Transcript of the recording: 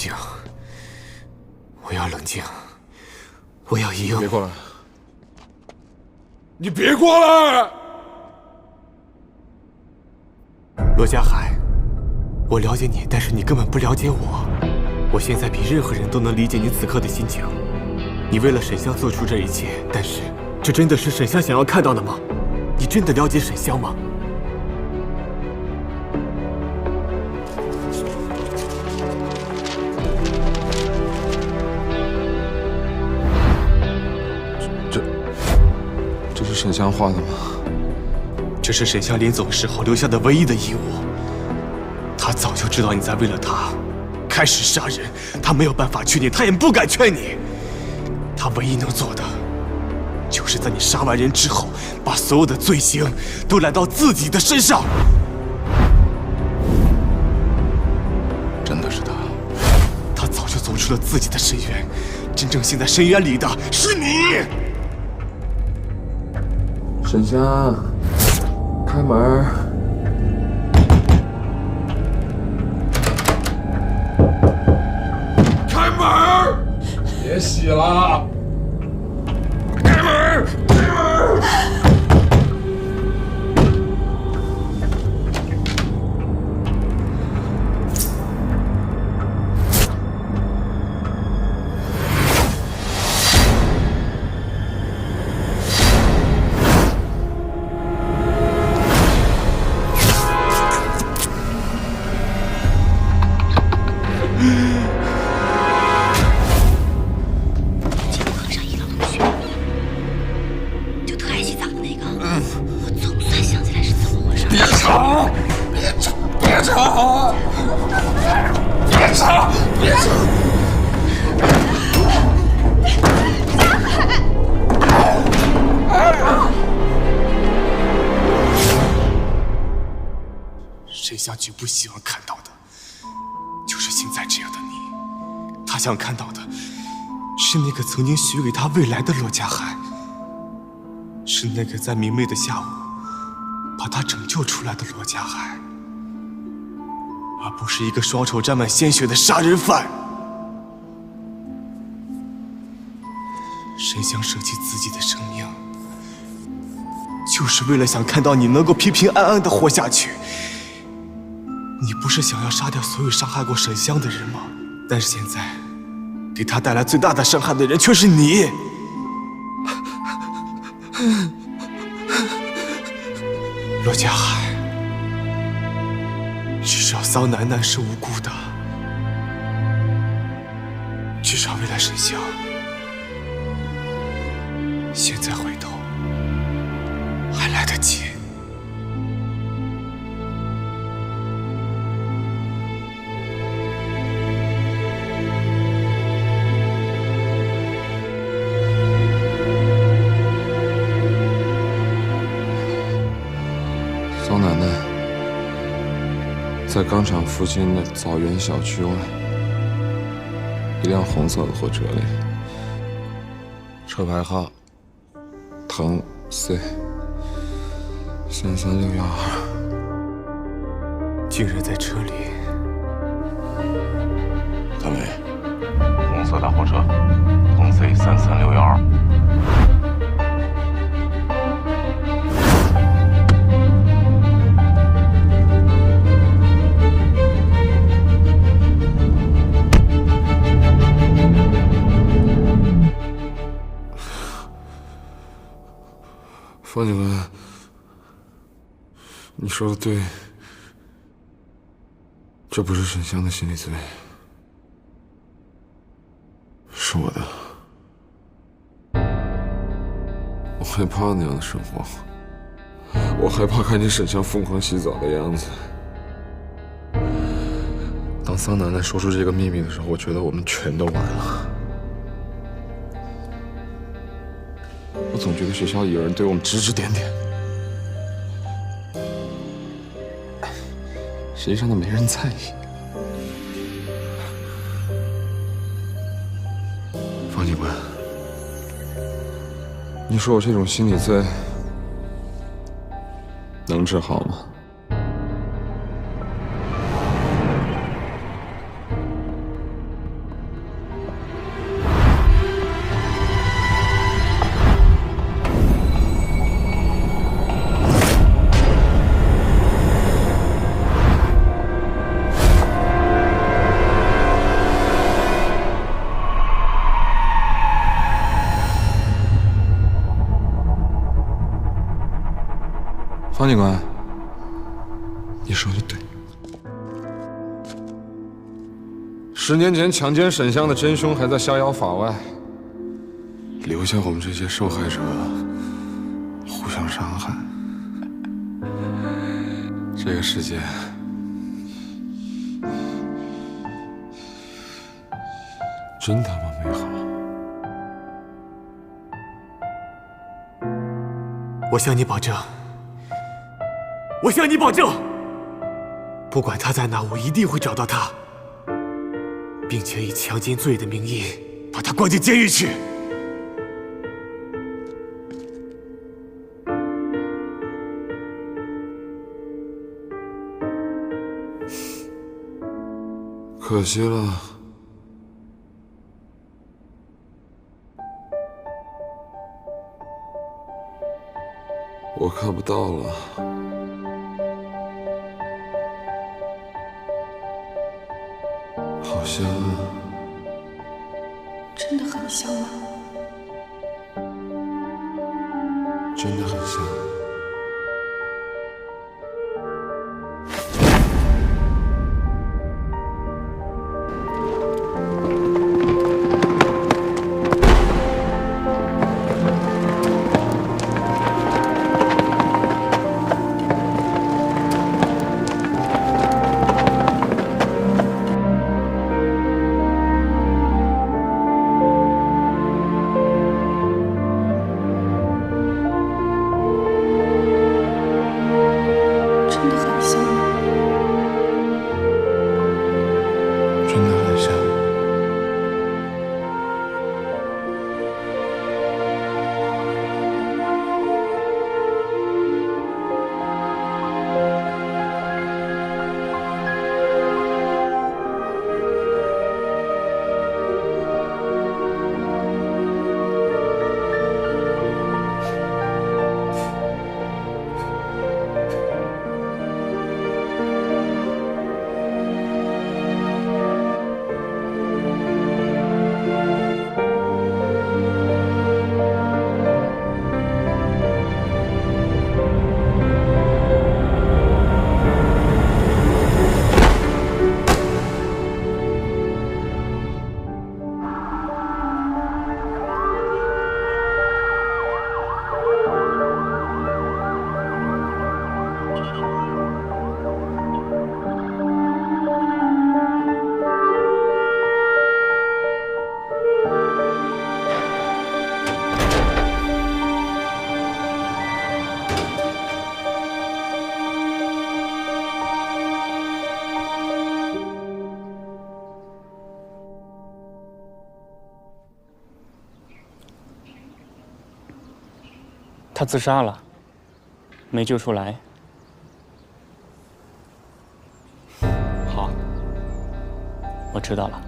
行，我要冷静，我要赢。别过来！你别过来！罗家海，我了解你，但是你根本不了解我。我现在比任何人都能理解你此刻的心情。你为了沈香做出这一切，但是这真的是沈香想要看到的吗？你真的了解沈香吗？这是沈香画的吗？这是沈香临走时候留下的唯一的遗物。他早就知道你在为了他开始杀人，他没有办法劝你，他也不敢劝你。他唯一能做的，就是在你杀完人之后，把所有的罪行都揽到自己的身上。真的是他？他早就走出了自己的深渊，真正陷在深渊里的是你。沈香，开门！开门！别洗了！开门！开门！沈香绝不希望看到的，就是现在这样的你。他想看到的，是那个曾经许给他未来的罗家海，是那个在明媚的下午把他拯救出来的罗家海，而不是一个双手沾满鲜血的杀人犯。沈香舍弃自己的生命，就是为了想看到你能够平平安安的活下去。你不是想要杀掉所有伤害过沈香的人吗？但是现在，给他带来最大的伤害的人却是你。罗家海，至少桑楠楠是无辜的，至少为了沈香。现在回头还来得及。桑楠楠在钢厂附近的枣园小区外，一辆红色的货车里，车牌号腾 C33612，竟然在车里。谭伟，红色大货车，腾 C33612。方警官，你说的对，这不是沈香的心理罪，是我的。我害怕那样的生活，我害怕看见沈香疯狂洗澡的样子。当桑楠楠说出这个秘密的时候，我觉得我们全都完了。我总觉得学校里有人对我们指指点点，实际上都没人在意。方警官，你说我这种心理罪能治好吗？方警官，你说的对。10年前强奸沈香的真凶还在逍遥法外，留下我们这些受害者互相伤害。这个世界真他妈美好。我向你保证，我向你保证，不管他在哪，我一定会找到他，并且以强奸罪的名义把他关进监狱去。可惜了。我看不到了，好像真的很像吗？真的很像。真的很像吗？真的很像。他自杀了，没救出来。好，我知道了。